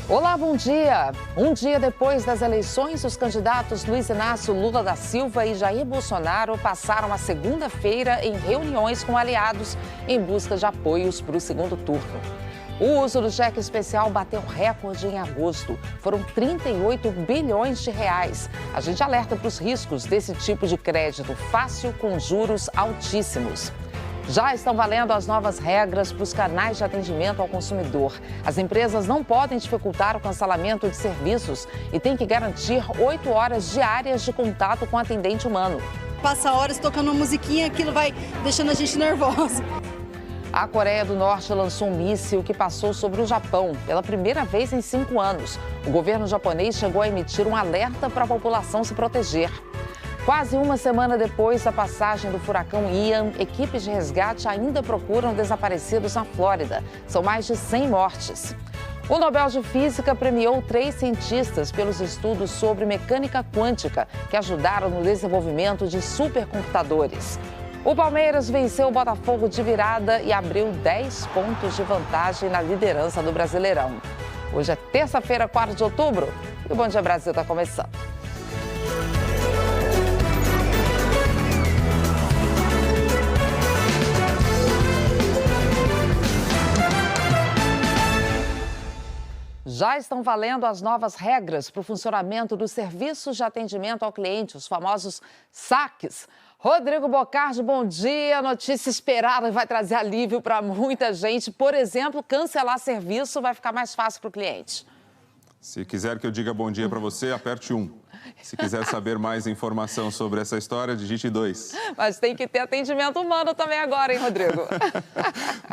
Olá, bom dia. Um dia depois das eleições, os candidatos Luiz Inácio Lula da Silva e Jair Bolsonaro passaram a segunda-feira em reuniões com aliados em busca de apoios para o segundo turno. O uso do cheque especial bateu recorde em agosto. Foram 38 bilhões de reais. A gente alerta para os riscos desse tipo de crédito fácil com juros altíssimos. Já estão valendo as novas regras para os canais de atendimento ao consumidor. As empresas não podem dificultar o cancelamento de serviços e têm que garantir 8 horas diárias de contato com o atendente humano. Passa horas tocando uma musiquinha, aquilo vai deixando a gente nervosa. A Coreia do Norte lançou um míssil que passou sobre o Japão pela primeira vez em 5 anos. O governo japonês chegou a emitir um alerta para a população se proteger. Quase uma semana depois da passagem do furacão Ian, equipes de resgate ainda procuram desaparecidos na Flórida. São mais de 100 mortes. O Nobel de Física premiou 3 cientistas pelos estudos sobre mecânica quântica, que ajudaram no desenvolvimento de supercomputadores. O Palmeiras venceu o Botafogo de virada e abriu 10 pontos de vantagem na liderança do Brasileirão. Hoje é terça-feira, 4 de outubro, e o Bom Dia Brasil está começando. Já estão valendo as novas regras para o funcionamento dos serviços de atendimento ao cliente, os famosos saques. Rodrigo Bocardi, bom dia. Notícia esperada vai trazer alívio para muita gente. Por exemplo, cancelar serviço vai ficar mais fácil para o cliente. Se quiser que eu diga bom dia para você, aperte 1. Se quiser saber mais informação sobre essa história, digite 2. Mas tem que ter atendimento humano também agora, hein, Rodrigo?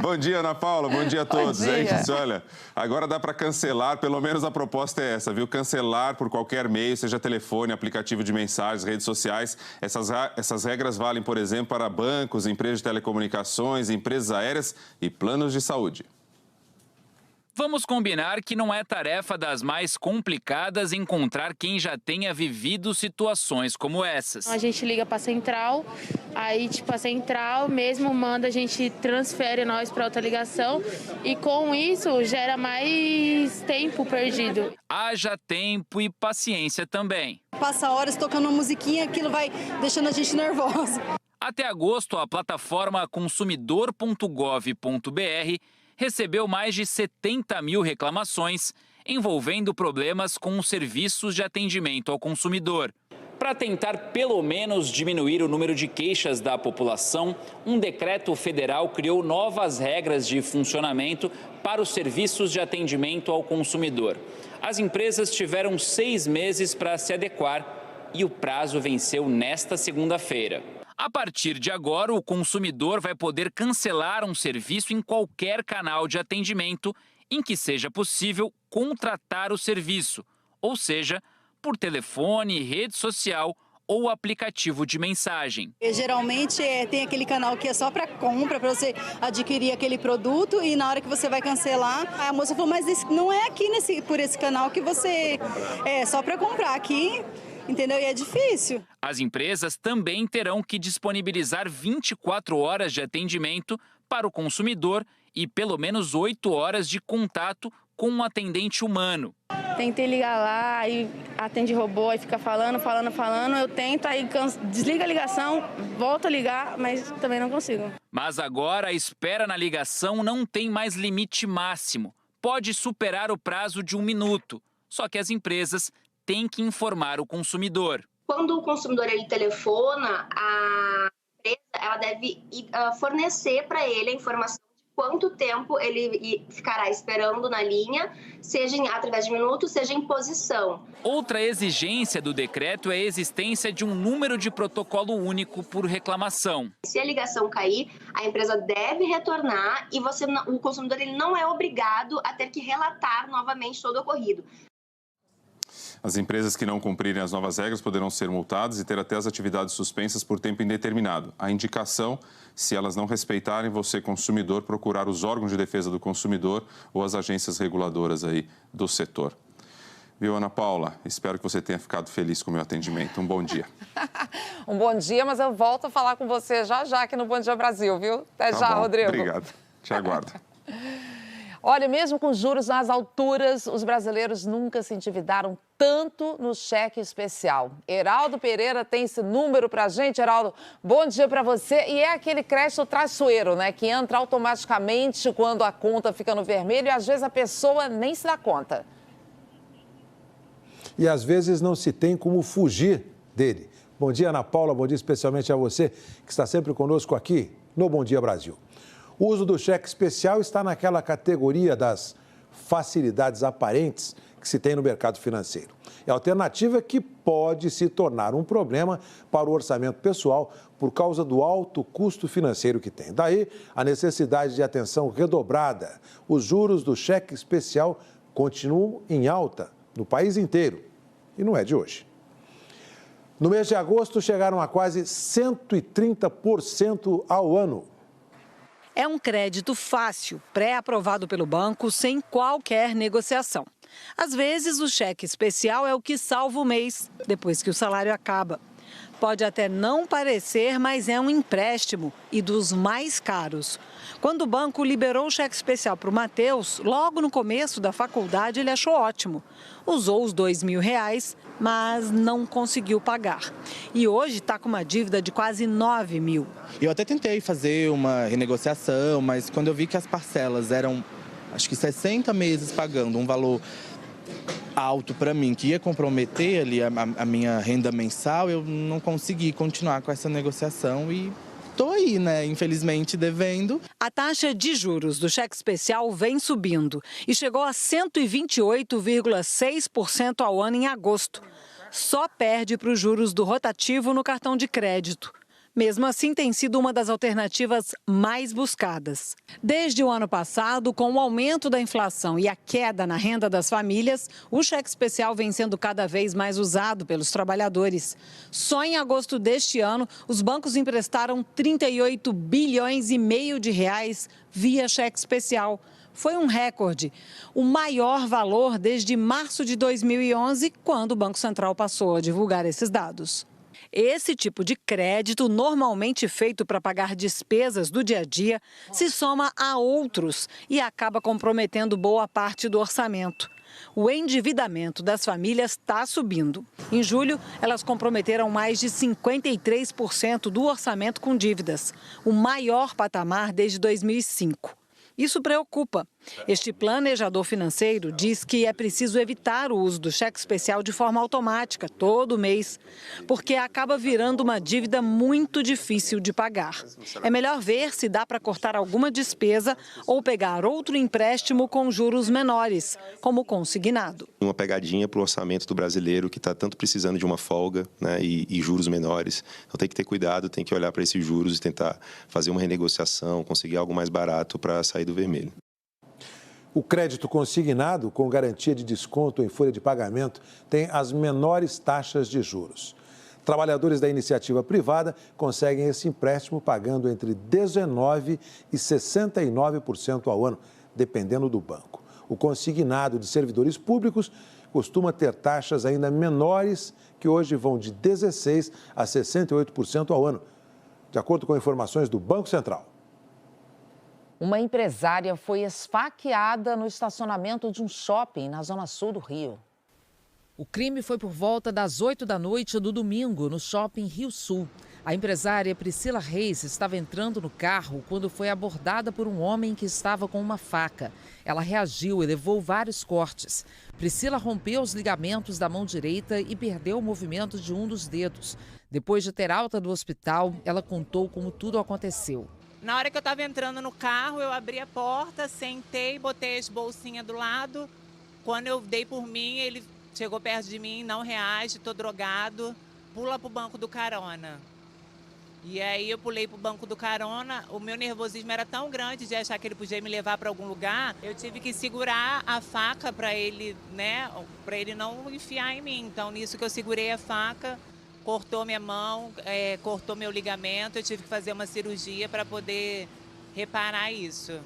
Bom dia, Ana Paula. Bom dia a todos. Bom dia. Olha, agora dá para cancelar, pelo menos a proposta é essa, viu? Cancelar por qualquer meio, seja telefone, aplicativo de mensagens, redes sociais. Essas regras valem, por exemplo, para bancos, empresas de telecomunicações, empresas aéreas e planos de saúde. Vamos combinar que não é tarefa das mais complicadas encontrar quem já tenha vivido situações como essas. A gente liga para a central, aí a central mesmo manda, a gente transfere nós para outra ligação e com isso gera mais tempo perdido. Haja tempo e paciência também. Passa horas tocando uma musiquinha, aquilo vai deixando a gente nervosa. Até agosto, a plataforma consumidor.gov.br recebeu mais de 70 mil reclamações envolvendo problemas com os serviços de atendimento ao consumidor. Para tentar pelo menos diminuir o número de queixas da população, um decreto federal criou novas regras de funcionamento para os serviços de atendimento ao consumidor. As empresas tiveram 6 meses para se adequar e o prazo venceu nesta segunda-feira. A partir de agora, o consumidor vai poder cancelar um serviço em qualquer canal de atendimento em que seja possível contratar o serviço, ou seja, por telefone, rede social ou aplicativo de mensagem. Geralmente tem aquele canal que é só para compra, para você adquirir aquele produto e na hora que você vai cancelar, a moça falou, mas não é aqui por esse canal que você é só para comprar aqui. Entendeu? E é difícil. As empresas também terão que disponibilizar 24 horas de atendimento para o consumidor e pelo menos 8 horas de contato com um atendente humano. Tentei ligar lá, aí atende robô, aí fica falando, eu tento, aí desliga a ligação, volto a ligar, mas também não consigo. Mas agora a espera na ligação não tem mais limite máximo. Pode superar o prazo de 1 minuto, só que as empresas tem que informar o consumidor. Quando o consumidor ele telefona, a empresa ela deve fornecer para ele a informação de quanto tempo ele ficará esperando na linha, seja através de minutos, seja em posição. Outra exigência do decreto é a existência de um número de protocolo único por reclamação. Se a ligação cair, a empresa deve retornar e o consumidor ele não é obrigado a ter que relatar novamente todo o ocorrido. As empresas que não cumprirem as novas regras poderão ser multadas e ter até as atividades suspensas por tempo indeterminado. A indicação, se elas não respeitarem, você, consumidor, procurar os órgãos de defesa do consumidor ou as agências reguladoras aí do setor. Viu, Ana Paula? Espero que você tenha ficado feliz com o meu atendimento. Um bom dia. Um bom dia, mas eu volto a falar com você já aqui no Bom Dia Brasil, viu? Até já, bom. Rodrigo. Obrigado. Te aguardo. Olha, mesmo com juros nas alturas, os brasileiros nunca se endividaram tanto no cheque especial. Heraldo Pereira tem esse número pra gente. Heraldo, bom dia pra você. E é aquele crédito traiçoeiro, né? Que entra automaticamente quando a conta fica no vermelho e às vezes a pessoa nem se dá conta. E às vezes não se tem como fugir dele. Bom dia, Ana Paula. Bom dia especialmente a você que está sempre conosco aqui no Bom Dia Brasil. O uso do cheque especial está naquela categoria das facilidades aparentes que se tem no mercado financeiro. É a alternativa que pode se tornar um problema para o orçamento pessoal por causa do alto custo financeiro que tem. Daí, a necessidade de atenção redobrada. Os juros do cheque especial continuam em alta no país inteiro. E não é de hoje. No mês de agosto, chegaram a quase 130% ao ano. É um crédito fácil, pré-aprovado pelo banco, sem qualquer negociação. Às vezes, o cheque especial é o que salva o mês, depois que o salário acaba. Pode até não parecer, mas é um empréstimo e dos mais caros. Quando o banco liberou o cheque especial para o Matheus, logo no começo da faculdade, ele achou ótimo. Usou os R$2.000, mas não conseguiu pagar. E hoje está com uma dívida de quase 9 mil. Eu até tentei fazer uma renegociação, mas quando eu vi que as parcelas eram, acho que 60 meses pagando um valor alto para mim, que ia comprometer ali a minha renda mensal, eu não consegui continuar com essa negociação e estou aí, né, infelizmente devendo. A taxa de juros do cheque especial vem subindo e chegou a 128,6% ao ano em agosto. Só perde para os juros do rotativo no cartão de crédito. Mesmo assim, tem sido uma das alternativas mais buscadas. Desde o ano passado, com o aumento da inflação e a queda na renda das famílias, o cheque especial vem sendo cada vez mais usado pelos trabalhadores. Só em agosto deste ano, os bancos emprestaram 38 bilhões e meio de reais via cheque especial. Foi um recorde, o maior valor desde março de 2011, quando o Banco Central passou a divulgar esses dados. Esse tipo de crédito, normalmente feito para pagar despesas do dia a dia, se soma a outros e acaba comprometendo boa parte do orçamento. O endividamento das famílias está subindo. Em julho, elas comprometeram mais de 53% do orçamento com dívidas, o maior patamar desde 2005. Isso preocupa. Este planejador financeiro diz que é preciso evitar o uso do cheque especial de forma automática, todo mês, porque acaba virando uma dívida muito difícil de pagar. É melhor ver se dá para cortar alguma despesa ou pegar outro empréstimo com juros menores, como consignado. Uma pegadinha para o orçamento do brasileiro que está tanto precisando de uma folga, né, e juros menores. Então tem que ter cuidado, tem que olhar para esses juros e tentar fazer uma renegociação, conseguir algo mais barato para sair do vermelho. O crédito consignado, com garantia de desconto em folha de pagamento, tem as menores taxas de juros. Trabalhadores da iniciativa privada conseguem esse empréstimo pagando entre 19% e 69% ao ano, dependendo do banco. O consignado de servidores públicos costuma ter taxas ainda menores, que hoje vão de 16% a 68% ao ano, de acordo com informações do Banco Central. Uma empresária foi esfaqueada no estacionamento de um shopping na zona sul do Rio. O crime foi por volta das 8 da noite do domingo, no shopping Rio Sul. A empresária Priscila Reis estava entrando no carro quando foi abordada por um homem que estava com uma faca. Ela reagiu e levou vários cortes. Priscila rompeu os ligamentos da mão direita e perdeu o movimento de um dos dedos. Depois de ter alta do hospital, ela contou como tudo aconteceu. Na hora que eu estava entrando no carro, eu abri a porta, sentei, botei as bolsinhas do lado. Quando eu dei por mim, ele chegou perto de mim, não reage, estou drogado, pula para o banco do carona. E aí eu pulei para o banco do carona, o meu nervosismo era tão grande de achar que ele podia me levar para algum lugar, eu tive que segurar a faca para ele, né, para ele não enfiar em mim. Então, nisso que eu segurei a faca, cortou minha mão, cortou meu ligamento, eu tive que fazer uma cirurgia para poder reparar isso.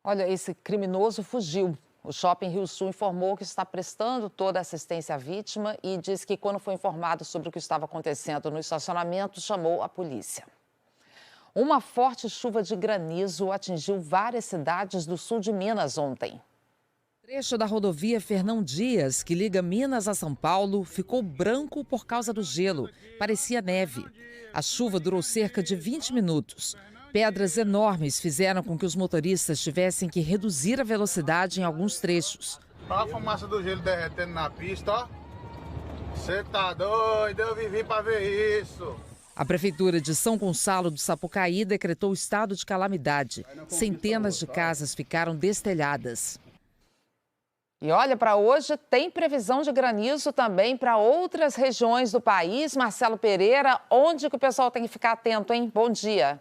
Olha, esse criminoso fugiu. O Shopping Rio Sul informou que está prestando toda a assistência à vítima e diz que quando foi informado sobre o que estava acontecendo no estacionamento, chamou a polícia. Uma forte chuva de granizo atingiu várias cidades do sul de Minas ontem. O trecho da rodovia Fernão Dias, que liga Minas a São Paulo, ficou branco por causa do gelo. Parecia neve. A chuva durou cerca de 20 minutos. Pedras enormes fizeram com que os motoristas tivessem que reduzir a velocidade em alguns trechos. Olha a fumaça do gelo derretendo na pista, ó. Você tá doido, eu vivi pra ver isso. A Prefeitura de São Gonçalo do Sapucaí decretou estado de calamidade. Centenas de casas ficaram destelhadas. E olha, para hoje tem previsão de granizo também para outras regiões do país. Marcelo Pereira, onde que o pessoal tem que ficar atento, hein? Bom dia.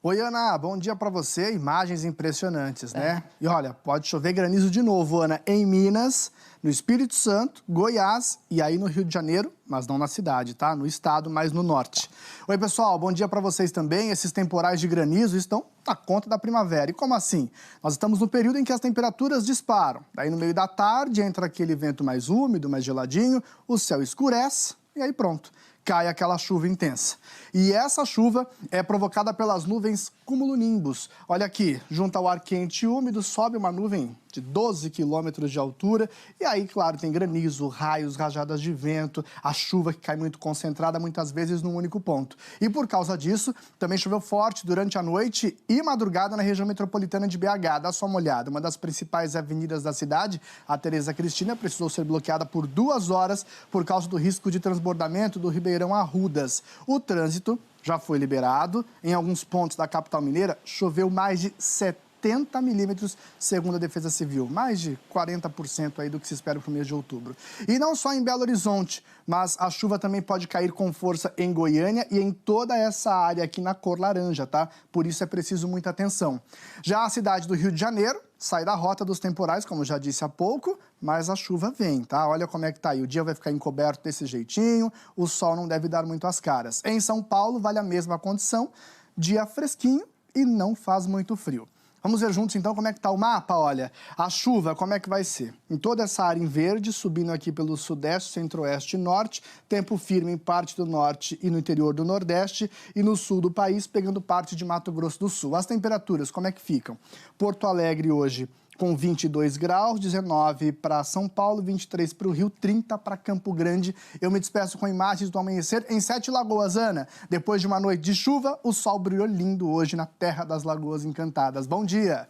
Oi, Ana, bom dia para você. Imagens impressionantes, né? E olha, pode chover granizo de novo, Ana, em Minas, no Espírito Santo, Goiás e aí no Rio de Janeiro, mas não na cidade, tá? No estado, mas no norte. Oi, pessoal, bom dia para vocês também. Esses temporais de granizo estão na conta da primavera. E como assim? Nós estamos no período em que as temperaturas disparam. Daí no meio da tarde entra aquele vento mais úmido, mais geladinho, o céu escurece e aí pronto. Cai aquela chuva intensa. E essa chuva é provocada pelas nuvens cumulonimbus. Olha aqui, junto ao ar quente e úmido, sobe uma nuvem de 12 quilômetros de altura. E aí, claro, tem granizo, raios, rajadas de vento, a chuva que cai muito concentrada, muitas vezes num único ponto. E por causa disso, também choveu forte durante a noite e madrugada na região metropolitana de BH. Dá só uma olhada, uma das principais avenidas da cidade, a Tereza Cristina, precisou ser bloqueada por 2 horas por causa do risco de transbordamento do Ribeirão Arrudas. O trânsito já foi liberado. Em alguns pontos da capital mineira, choveu mais de 70 milímetros, segundo a Defesa Civil. Mais de 40% aí do que se espera para o mês de outubro. E não só em Belo Horizonte, mas a chuva também pode cair com força em Goiânia e em toda essa área aqui na cor laranja, tá? Por isso é preciso muita atenção. Já a cidade do Rio de Janeiro sai da rota dos temporais, como já disse há pouco, mas a chuva vem, tá? Olha como é que tá aí. O dia vai ficar encoberto desse jeitinho, o sol não deve dar muito as caras. Em São Paulo, vale a mesma condição, dia fresquinho e não faz muito frio. Vamos ver juntos, então, como é que tá o mapa? Olha, a chuva, como é que vai ser? Em toda essa área em verde, subindo aqui pelo sudeste, centro-oeste e norte, tempo firme em parte do norte e no interior do nordeste, e no sul do país, pegando parte de Mato Grosso do Sul. As temperaturas, como é que ficam? Porto Alegre hoje com 22 graus, 19 para São Paulo, 23 para o Rio, 30 para Campo Grande. Eu me despeço com imagens do amanhecer em Sete Lagoas, Ana. Depois de uma noite de chuva, o sol brilhou lindo hoje na terra das Lagoas Encantadas. Bom dia!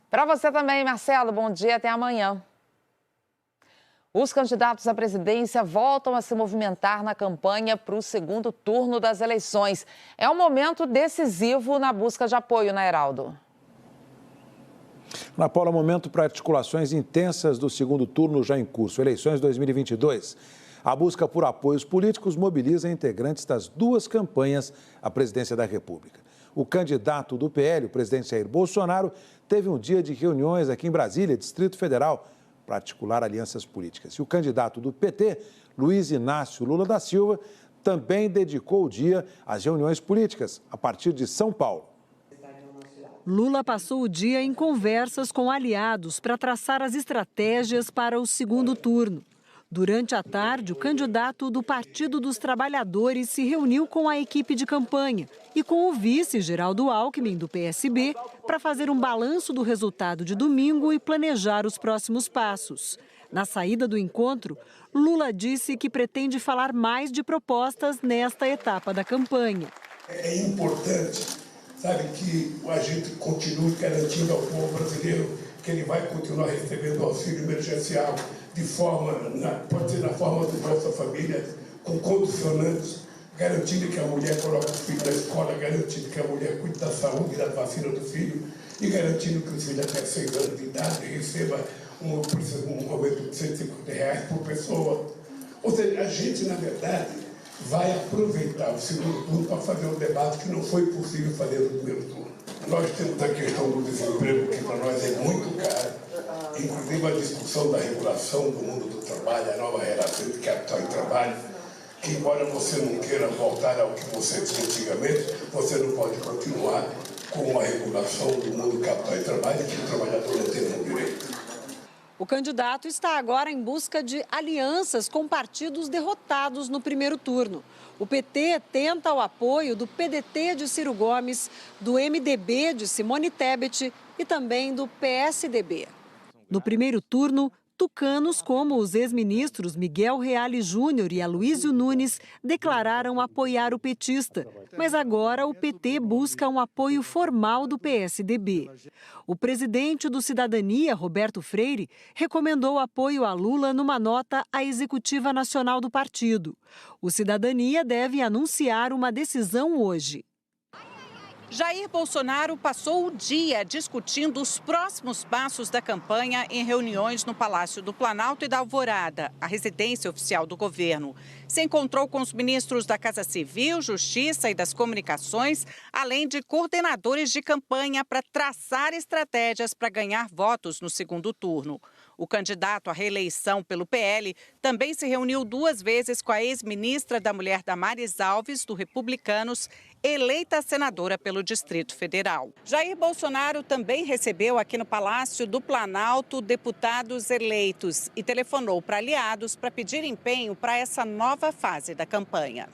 Para você também, Marcelo. Bom dia, até amanhã. Os candidatos à presidência voltam a se movimentar na campanha para o segundo turno das eleições. É um momento decisivo na busca de apoio, né, Heraldo? Ana Paula, momento para articulações intensas do segundo turno já em curso. Eleições 2022. A busca por apoios políticos mobiliza integrantes das duas campanhas à presidência da República. O candidato do PL, o presidente Jair Bolsonaro, teve um dia de reuniões aqui em Brasília, Distrito Federal, para articular alianças políticas. E o candidato do PT, Luiz Inácio Lula da Silva, também dedicou o dia às reuniões políticas, a partir de São Paulo. Lula passou o dia em conversas com aliados para traçar as estratégias para o segundo turno. Durante a tarde, o candidato do Partido dos Trabalhadores se reuniu com a equipe de campanha e com o vice Geraldo Alckmin, do PSB, para fazer um balanço do resultado de domingo e planejar os próximos passos. Na saída do encontro, Lula disse que pretende falar mais de propostas nesta etapa da campanha. É importante, sabe, que a gente continue garantindo ao povo brasileiro que ele vai continuar recebendo auxílio emergencial de forma, pode ser na forma do Bolsa Família, com condicionantes, garantindo que a mulher coloque o filho na escola, garantindo que a mulher cuide da saúde e da vacina do filho e garantindo que os filhos até 6 anos de idade recebam um aumento de R$150 por pessoa. Ou seja, a gente, na verdade, vai aproveitar o segundo turno para fazer um debate que não foi possível fazer no primeiro turno. Nós temos a questão do desemprego, que para nós é muito caro, inclusive a discussão da regulação do mundo do trabalho, a nova relação de capital e trabalho, que embora você não queira voltar ao que você tinha antigamente, você não pode continuar com a regulação do mundo do capital e trabalho, que o trabalhador não tem nenhum direito. O candidato está agora em busca de alianças com partidos derrotados no primeiro turno. O PT tenta o apoio do PDT de Ciro Gomes, do MDB de Simone Tebet e também do PSDB. No primeiro turno, tucanos como os ex-ministros Miguel Reale Júnior e Aloysio Nunes declararam apoiar o petista. Mas agora o PT busca um apoio formal do PSDB. O presidente do Cidadania, Roberto Freire, recomendou apoio a Lula numa nota à executiva nacional do partido. O Cidadania deve anunciar uma decisão hoje. Jair Bolsonaro passou o dia discutindo os próximos passos da campanha em reuniões no Palácio do Planalto e da Alvorada, a residência oficial do governo. Se encontrou com os ministros da Casa Civil, Justiça e das Comunicações, além de coordenadores de campanha para traçar estratégias para ganhar votos no segundo turno. O candidato à reeleição pelo PL também se reuniu 2 vezes com a ex-ministra da Mulher Damares Alves, do Republicanos, eleita senadora pelo Distrito Federal. Jair Bolsonaro também recebeu aqui no Palácio do Planalto deputados eleitos e telefonou para aliados para pedir empenho para essa nova fase da campanha.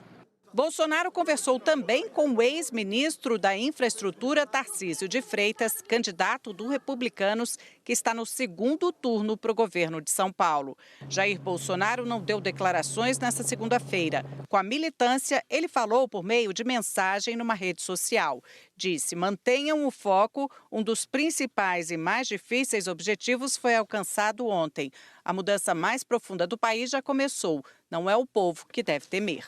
Bolsonaro conversou também com o ex-ministro da Infraestrutura, Tarcísio de Freitas, candidato do Republicanos, que está no segundo turno para o governo de São Paulo. Jair Bolsonaro não deu declarações nesta segunda-feira. Com a militância, ele falou por meio de mensagem numa rede social. Disse: mantenham o foco, um dos principais e mais difíceis objetivos foi alcançado ontem. A mudança mais profunda do país já começou. Não é o povo que deve temer.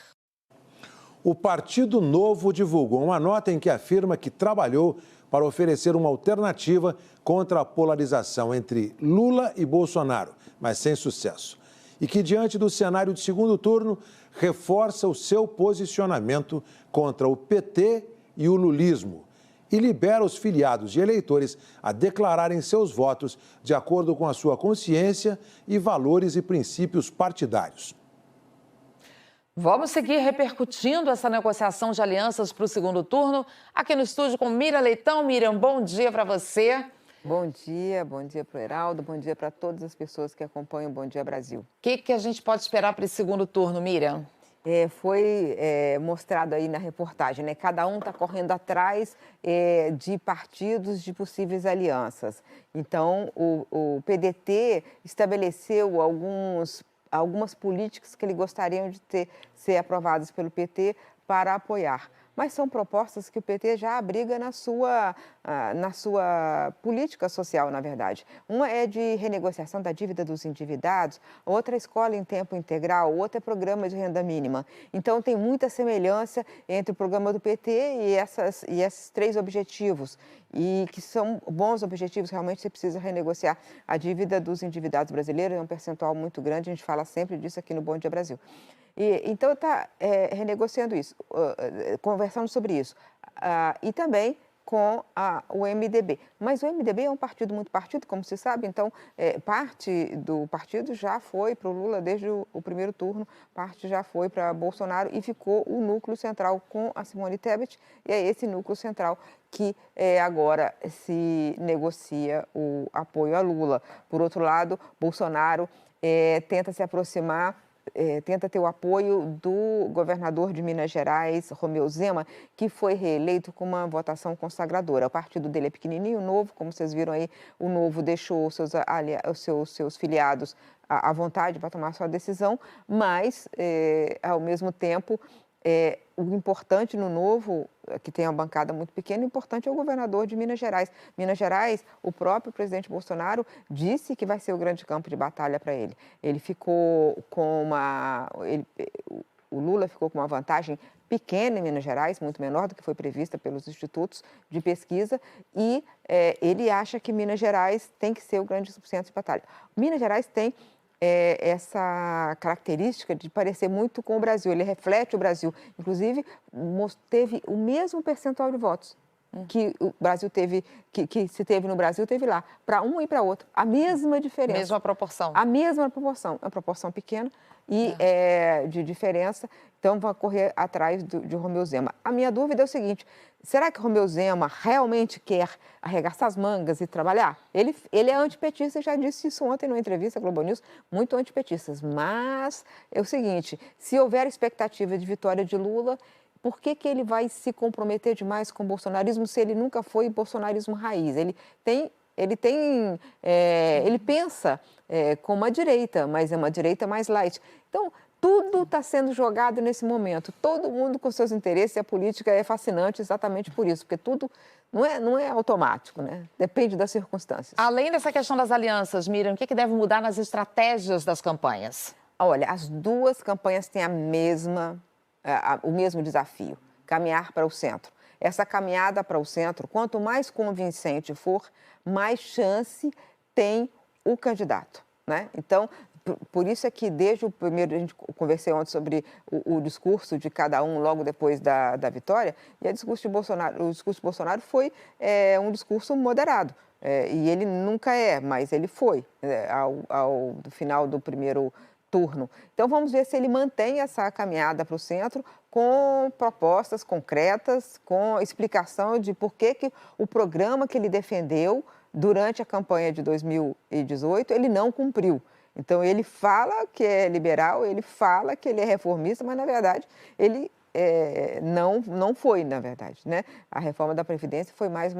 O Partido Novo divulgou uma nota em que afirma que trabalhou para oferecer uma alternativa contra a polarização entre Lula e Bolsonaro, mas sem sucesso. E que, diante do cenário de segundo turno, reforça o seu posicionamento contra o PT e o lulismo e libera os filiados e eleitores a declararem seus votos de acordo com a sua consciência e valores e princípios partidários. Vamos seguir repercutindo essa negociação de alianças para o segundo turno. Aqui no estúdio com Miriam Leitão. Miriam, bom dia para você. Bom dia para o Heraldo, bom dia para todas as pessoas que acompanham o Bom Dia Brasil. O que a gente pode esperar para esse segundo turno, Miriam? Foi mostrado aí na reportagem, né? Cada um está correndo atrás de partidos de possíveis alianças. Então, o PDT estabeleceu algumas políticas que ele gostaria de ser aprovadas pelo PT para apoiar. Mas são propostas que o PT já abriga na sua política social, na verdade. Uma é de renegociação da dívida dos endividados, outra é escola em tempo integral, outra é programa de renda mínima. Então, tem muita semelhança entre o programa do PT e esses 3 objetivos. E que são bons objetivos, realmente você precisa renegociar a dívida dos endividados brasileiros, é um percentual muito grande, a gente fala sempre disso aqui no Bom Dia Brasil. Então, está renegociando isso, conversando sobre isso. E também com o MDB. Mas o MDB é um partido muito partido, como se sabe, então parte do partido já foi para o Lula desde o primeiro turno, parte já foi para Bolsonaro e ficou o núcleo central com a Simone Tebet, e é esse núcleo central que agora se negocia o apoio a Lula. Por outro lado, Bolsonaro tenta se aproximar, tenta ter o apoio do governador de Minas Gerais, Romeu Zema, que foi reeleito com uma votação consagradora. O partido dele é pequenininho, novo, como vocês viram aí, o Novo deixou os seus filiados à vontade para tomar sua decisão, mas, ao mesmo tempo, o importante no Novo, que tem uma bancada muito pequena, o importante é o governador de Minas Gerais. Minas Gerais, o próprio presidente Bolsonaro disse que vai ser o grande campo de batalha para ele. Ele ficou com o Lula ficou com uma vantagem pequena em Minas Gerais, muito menor do que foi prevista pelos institutos de pesquisa, e ele acha que Minas Gerais tem que ser o grande centro de batalha. Minas Gerais tem essa característica de parecer muito com o Brasil, ele reflete o Brasil. Inclusive, teve o mesmo percentual de votos que o Brasil teve, que se teve no Brasil, teve lá, para um e para outro. A mesma diferença. Mesma proporção. A mesma proporção. É uma proporção pequena e de diferença. Então, vai correr atrás de Romeu Zema. A minha dúvida é o seguinte: Será que Romeu Zema realmente quer arregaçar as mangas e trabalhar? Ele é antipetista, já disse isso ontem numa entrevista à Globo News, muito antipetista. Mas é o seguinte, se houver expectativa de vitória de Lula, por que ele vai se comprometer demais com o bolsonarismo se ele nunca foi bolsonarismo raiz? Ele pensa como a direita, mas é uma direita mais light. Então, tudo está sendo jogado nesse momento, todo mundo com seus interesses, e a política é fascinante exatamente por isso, porque tudo não é automático, né? Depende das circunstâncias. Além dessa questão das alianças, Miriam, o que deve mudar nas estratégias das campanhas? Olha, as duas campanhas têm o mesmo desafio, caminhar para o centro. Essa caminhada para o centro, quanto mais convincente for, mais chance tem o candidato, né? Então, por isso é que desde o primeiro, a gente conversei ontem sobre o discurso de cada um logo depois da vitória, e o discurso de Bolsonaro foi um discurso moderado. E ele nunca mas ele foi ao final do primeiro turno. Então vamos ver se ele mantém essa caminhada para o centro com propostas concretas, com explicação de por que o programa que ele defendeu durante a campanha de 2018 ele não cumpriu. Então, ele fala que é liberal, ele fala que ele é reformista, mas, na verdade, ele não foi, na verdade, né? A reforma da Previdência foi mais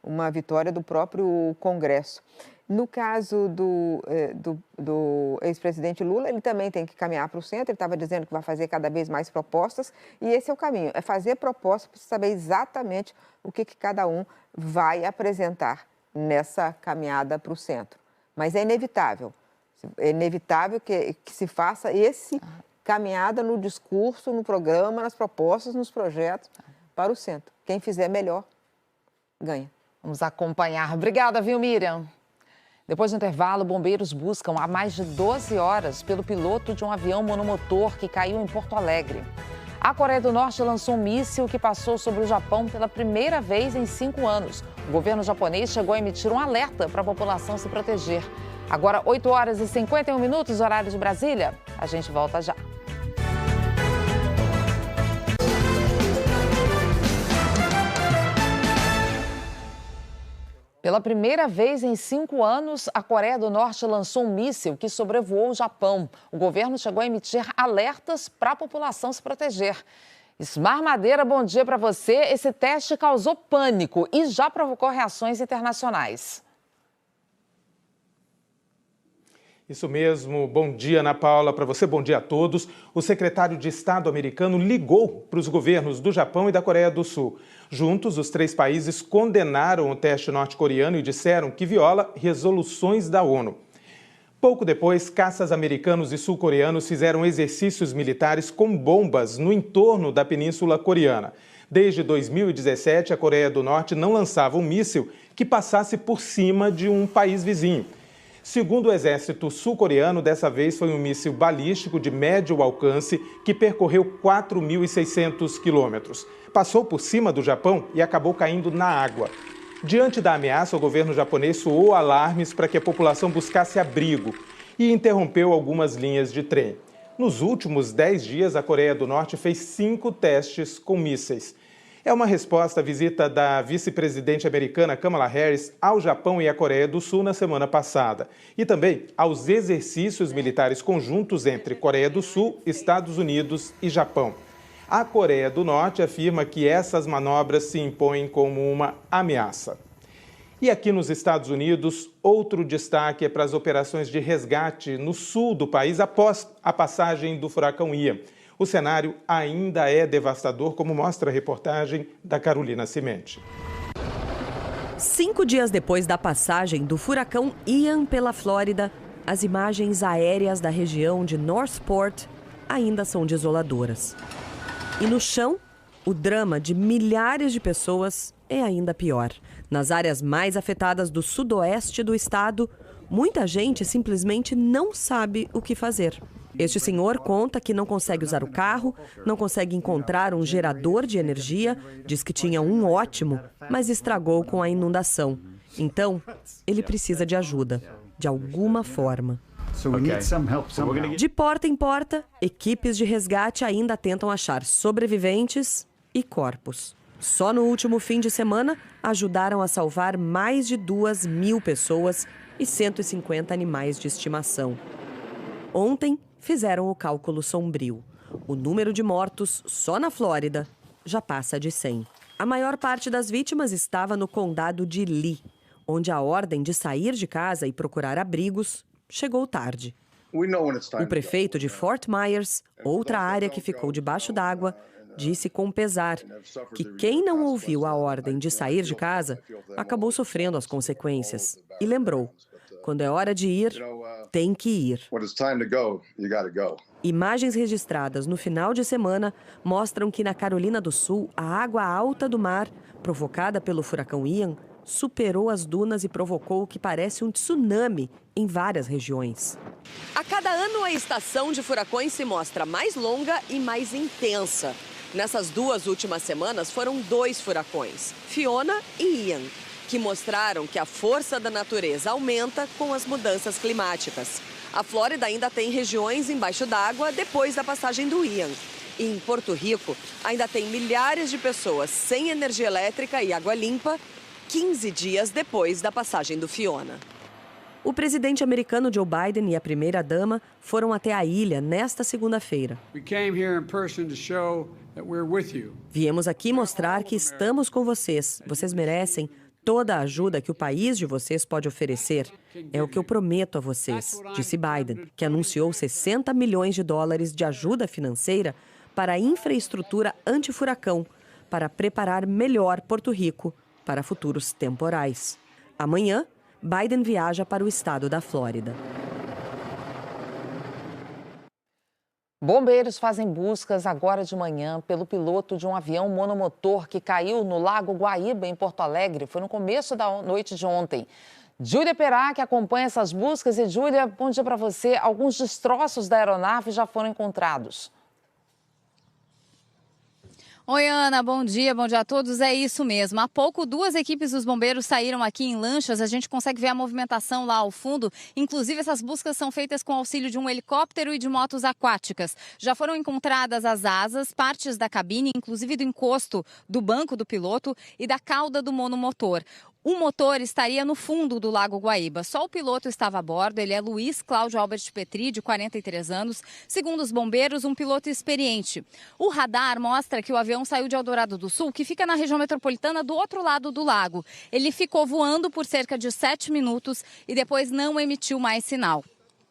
uma vitória do próprio Congresso. No caso do ex-presidente Lula, ele também tem que caminhar para o centro, ele estava dizendo que vai fazer cada vez mais propostas, e esse é o caminho, é fazer propostas para saber exatamente o que cada um vai apresentar nessa caminhada para o centro. Mas é inevitável que se faça esse caminhada no discurso, no programa, nas propostas, nos projetos para o centro. Quem fizer melhor, ganha. Vamos acompanhar. Obrigada, viu, Miriam? Depois do intervalo, bombeiros buscam há mais de 12 horas pelo piloto de um avião monomotor que caiu em Porto Alegre. A Coreia do Norte lançou um míssil que passou sobre o Japão pela primeira vez em 5 anos. O governo japonês chegou a emitir um alerta para a população se proteger. Agora, 8 horas e 51 minutos, horário de Brasília. A gente volta já. Pela primeira vez em 5 anos, a Coreia do Norte lançou um míssil que sobrevoou o Japão. O governo chegou a emitir alertas para a população se proteger. Ismar Madeira, bom dia para você. Esse teste causou pânico e já provocou reações internacionais. Isso mesmo. Bom dia, Ana Paula, para você. Bom dia a todos. O secretário de Estado americano ligou para os governos do Japão e da Coreia do Sul. Juntos, os 3 países condenaram o teste norte-coreano e disseram que viola resoluções da ONU. Pouco depois, caças americanos e sul-coreanos fizeram exercícios militares com bombas no entorno da Península Coreana. Desde 2017, a Coreia do Norte não lançava um míssil que passasse por cima de um país vizinho. Segundo o exército sul-coreano, dessa vez foi um míssil balístico de médio alcance que percorreu 4.600 quilômetros. Passou por cima do Japão e acabou caindo na água. Diante da ameaça, o governo japonês soou alarmes para que a população buscasse abrigo e interrompeu algumas linhas de trem. Nos últimos 10 dias, a Coreia do Norte fez 5 testes com mísseis. É uma resposta à visita da vice-presidente americana Kamala Harris ao Japão e à Coreia do Sul na semana passada. E também aos exercícios militares conjuntos entre Coreia do Sul, Estados Unidos e Japão. A Coreia do Norte afirma que essas manobras se impõem como uma ameaça. E aqui nos Estados Unidos, outro destaque é para as operações de resgate no sul do país após a passagem do furacão Ian. O cenário ainda é devastador, como mostra a reportagem da Carolina Cimente. 5 dias depois da passagem do furacão Ian pela Flórida, as imagens aéreas da região de Northport ainda são desoladoras. E no chão, o drama de milhares de pessoas é ainda pior. Nas áreas mais afetadas do sudoeste do estado, muita gente simplesmente não sabe o que fazer. Este senhor conta que não consegue usar o carro, não consegue encontrar um gerador de energia, diz que tinha um ótimo, mas estragou com a inundação. Então, ele precisa de ajuda, de alguma forma. De porta em porta, equipes de resgate ainda tentam achar sobreviventes e corpos. Só no último fim de semana, ajudaram a salvar mais de 2.000 pessoas e 150 animais de estimação. Ontem, fizeram o cálculo sombrio. O número de mortos, só na Flórida, já passa de 100. A maior parte das vítimas estava no condado de Lee, onde a ordem de sair de casa e procurar abrigos chegou tarde. O prefeito de Fort Myers, outra área que ficou debaixo d'água, disse com pesar que quem não ouviu a ordem de sair de casa acabou sofrendo as consequências. E lembrou, quando é hora de ir, tem que ir. Imagens registradas no final de semana mostram que na Carolina do Sul, a água alta do mar, provocada pelo furacão Ian, superou as dunas e provocou o que parece um tsunami em várias regiões. A cada ano, a estação de furacões se mostra mais longa e mais intensa. Nessas 2 últimas semanas foram 2 furacões, Fiona e Ian, que mostraram que a força da natureza aumenta com as mudanças climáticas. A Flórida ainda tem regiões embaixo d'água depois da passagem do Ian. E em Porto Rico, ainda tem milhares de pessoas sem energia elétrica e água limpa 15 dias depois da passagem do Fiona. O presidente americano Joe Biden e a primeira-dama foram até a ilha nesta segunda-feira. Viemos aqui mostrar que estamos com vocês. Vocês merecem toda a ajuda que o país de vocês pode oferecer. É o que eu prometo a vocês, disse Biden, que anunciou 60 milhões de dólares de ajuda financeira para a infraestrutura antifuracão, para preparar melhor Porto Rico para futuros temporais. Amanhã, Biden viaja para o estado da Flórida. Bombeiros fazem buscas agora de manhã pelo piloto de um avião monomotor que caiu no Lago Guaíba, em Porto Alegre. Foi no começo da noite de ontem. Júlia Perá, que acompanha essas buscas. E, Júlia, bom dia para você. Alguns destroços da aeronave já foram encontrados. Oi, Ana, bom dia a todos. É isso mesmo. Há pouco, 2 equipes dos bombeiros saíram aqui em lanchas. A gente consegue ver a movimentação lá ao fundo. Inclusive, essas buscas são feitas com auxílio de um helicóptero e de motos aquáticas. Já foram encontradas as asas, partes da cabine, inclusive do encosto do banco do piloto e da cauda do monomotor. O motor estaria no fundo do Lago Guaíba. Só o piloto estava a bordo. Ele é Luiz Cláudio Albert Petri, de 43 anos. Segundo os bombeiros, um piloto experiente. O radar mostra que o avião saiu de Eldorado do Sul, que fica na região metropolitana do outro lado do lago. Ele ficou voando por cerca de 7 minutos e depois não emitiu mais sinal.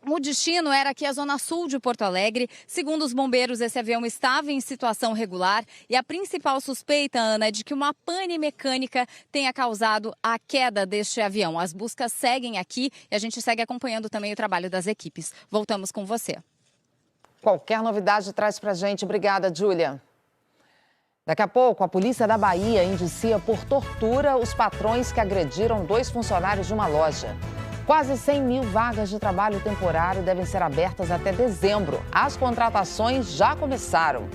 O destino era aqui a zona sul de Porto Alegre. Segundo os bombeiros, esse avião estava em situação regular e a principal suspeita, Ana, é de que uma pane mecânica tenha causado a queda deste avião. As buscas seguem aqui e a gente segue acompanhando também o trabalho das equipes. Voltamos com você. Qualquer novidade traz pra gente. Obrigada, Júlia. Daqui a pouco, a polícia da Bahia indicia por tortura os patrões que agrediram 2 funcionários de uma loja. Quase 100 mil vagas de trabalho temporário devem ser abertas até dezembro. As contratações já começaram.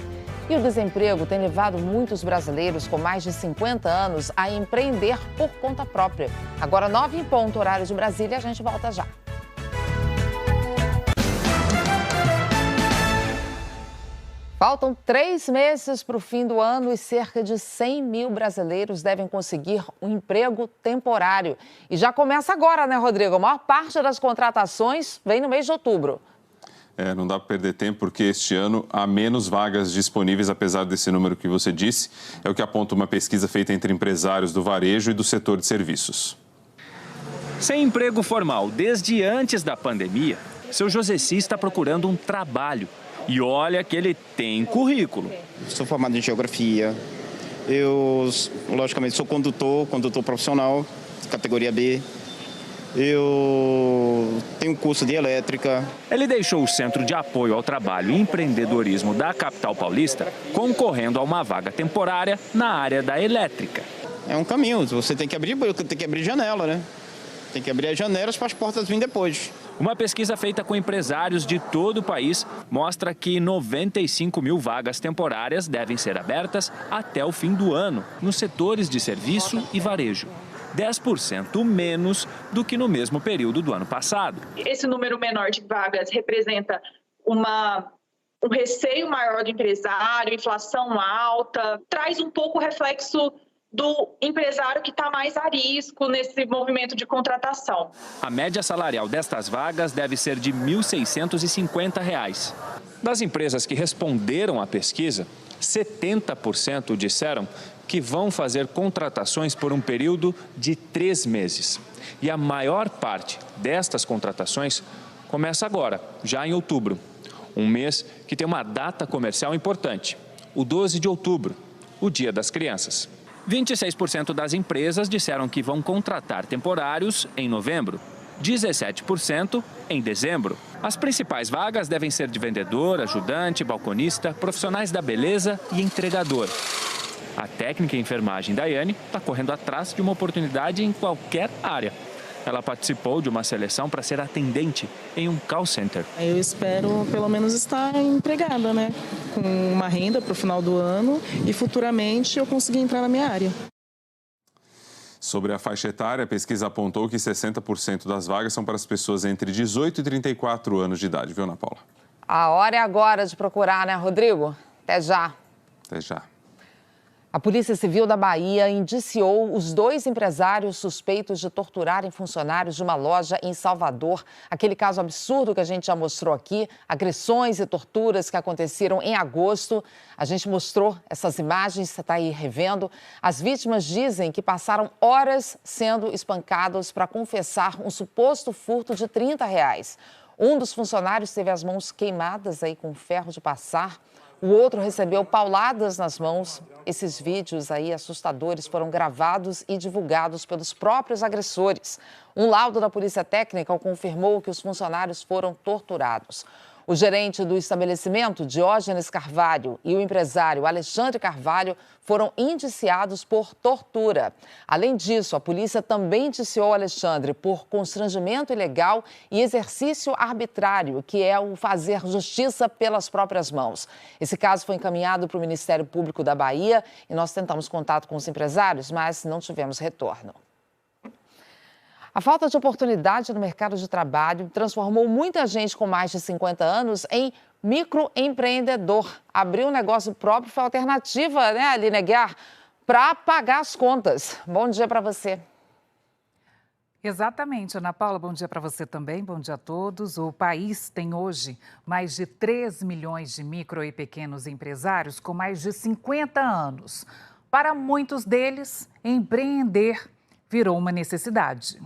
E o desemprego tem levado muitos brasileiros com mais de 50 anos a empreender por conta própria. Agora, 9 em ponto, horário de Brasília, a gente volta já. Faltam 3 meses para o fim do ano e cerca de 100 mil brasileiros devem conseguir um emprego temporário. E já começa agora, né, Rodrigo? A maior parte das contratações vem no mês de outubro. Não dá para perder tempo, porque este ano há menos vagas disponíveis, apesar desse número que você disse. É o que aponta uma pesquisa feita entre empresários do varejo e do setor de serviços. Sem emprego formal desde antes da pandemia, seu Joseci está procurando um trabalho. E olha que ele tem currículo. Sou formado em geografia. Eu, logicamente, sou condutor profissional, categoria B. Eu tenho curso de elétrica. Ele deixou o Centro de Apoio ao Trabalho e Empreendedorismo da capital paulista, concorrendo a uma vaga temporária na área da elétrica. É um caminho, você tem que abrir janela, né? Tem que abrir as janelas para as portas virem depois. Uma pesquisa feita com empresários de todo o país mostra que 95 mil vagas temporárias devem ser abertas até o fim do ano, nos setores de serviço e varejo. 10% menos do que no mesmo período do ano passado. Esse número menor de vagas representa um receio maior do empresário, inflação alta, traz um pouco o reflexo do empresário que está mais a risco nesse movimento de contratação. A média salarial destas vagas deve ser de R$ 1.650. Das empresas que responderam à pesquisa, 70% disseram que vão fazer contratações por um período de 3 meses. E a maior parte destas contratações começa agora, já em outubro. Um mês que tem uma data comercial importante, o 12 de outubro, o Dia das Crianças. 26% das empresas disseram que vão contratar temporários em novembro, 17% em dezembro. As principais vagas devem ser de vendedor, ajudante, balconista, profissionais da beleza e entregador. A técnica em enfermagem Daiane está correndo atrás de uma oportunidade em qualquer área. Ela participou de uma seleção para ser atendente em um call center. Eu espero, pelo menos, estar empregada, né? Com uma renda para o final do ano e futuramente eu conseguir entrar na minha área. Sobre a faixa etária, a pesquisa apontou que 60% das vagas são para as pessoas entre 18 e 34 anos de idade, viu, Ana Paula? A hora é agora de procurar, né, Rodrigo? Até já. Até já. A Polícia Civil da Bahia indiciou os 2 empresários suspeitos de torturarem funcionários de uma loja em Salvador. Aquele caso absurdo que a gente já mostrou aqui, agressões e torturas que aconteceram em agosto. A gente mostrou essas imagens, você está aí revendo. As vítimas dizem que passaram horas sendo espancados para confessar um suposto furto de R$30. Um dos funcionários teve as mãos queimadas aí com ferro de passar. O outro recebeu pauladas nas mãos. Esses vídeos aí assustadores foram gravados e divulgados pelos próprios agressores. Um laudo da Polícia Técnica confirmou que os funcionários foram torturados. O gerente do estabelecimento, Diógenes Carvalho, e o empresário Alexandre Carvalho foram indiciados por tortura. Além disso, a polícia também indiciou Alexandre por constrangimento ilegal e exercício arbitrário, que é o fazer justiça pelas próprias mãos. Esse caso foi encaminhado para o Ministério Público da Bahia e nós tentamos contato com os empresários, mas não tivemos retorno. A falta de oportunidade no mercado de trabalho transformou muita gente com mais de 50 anos em microempreendedor. Abrir um negócio próprio foi a alternativa, né, Aline Aguiar, para pagar as contas. Bom dia para você. Exatamente, Ana Paula, bom dia para você também, bom dia a todos. O país tem hoje mais de 3 milhões de micro e pequenos empresários com mais de 50 anos. Para muitos deles, empreender virou uma necessidade.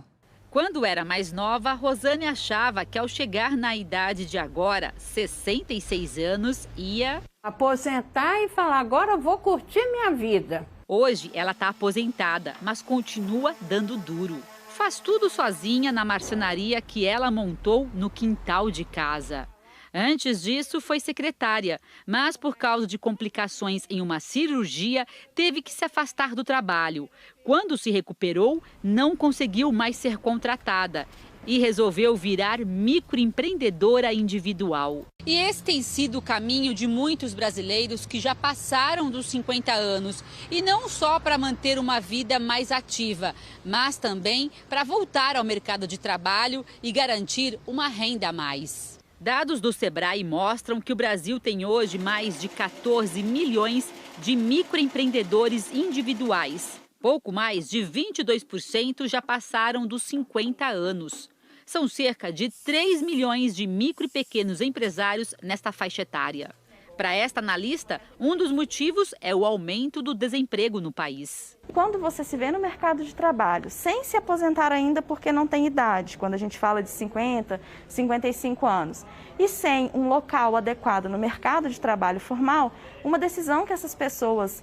Quando era mais nova, Rosane achava que ao chegar na idade de agora, 66 anos, ia aposentar e falar, agora eu vou curtir minha vida. Hoje ela está aposentada, mas continua dando duro. Faz tudo sozinha na marcenaria que ela montou no quintal de casa. Antes disso, foi secretária, mas por causa de complicações em uma cirurgia, teve que se afastar do trabalho. Quando se recuperou, não conseguiu mais ser contratada e resolveu virar microempreendedora individual. E esse tem sido o caminho de muitos brasileiros que já passaram dos 50 anos. E não só para manter uma vida mais ativa, mas também para voltar ao mercado de trabalho e garantir uma renda a mais. Dados do Sebrae mostram que o Brasil tem hoje mais de 14 milhões de microempreendedores individuais. Pouco mais de 22% já passaram dos 50 anos. São cerca de 3 milhões de micro e pequenos empresários nesta faixa etária. Para esta analista, um dos motivos é o aumento do desemprego no país. Quando você se vê no mercado de trabalho, sem se aposentar ainda porque não tem idade, quando a gente fala de 50, 55 anos, e sem um local adequado no mercado de trabalho formal, uma decisão que essas pessoas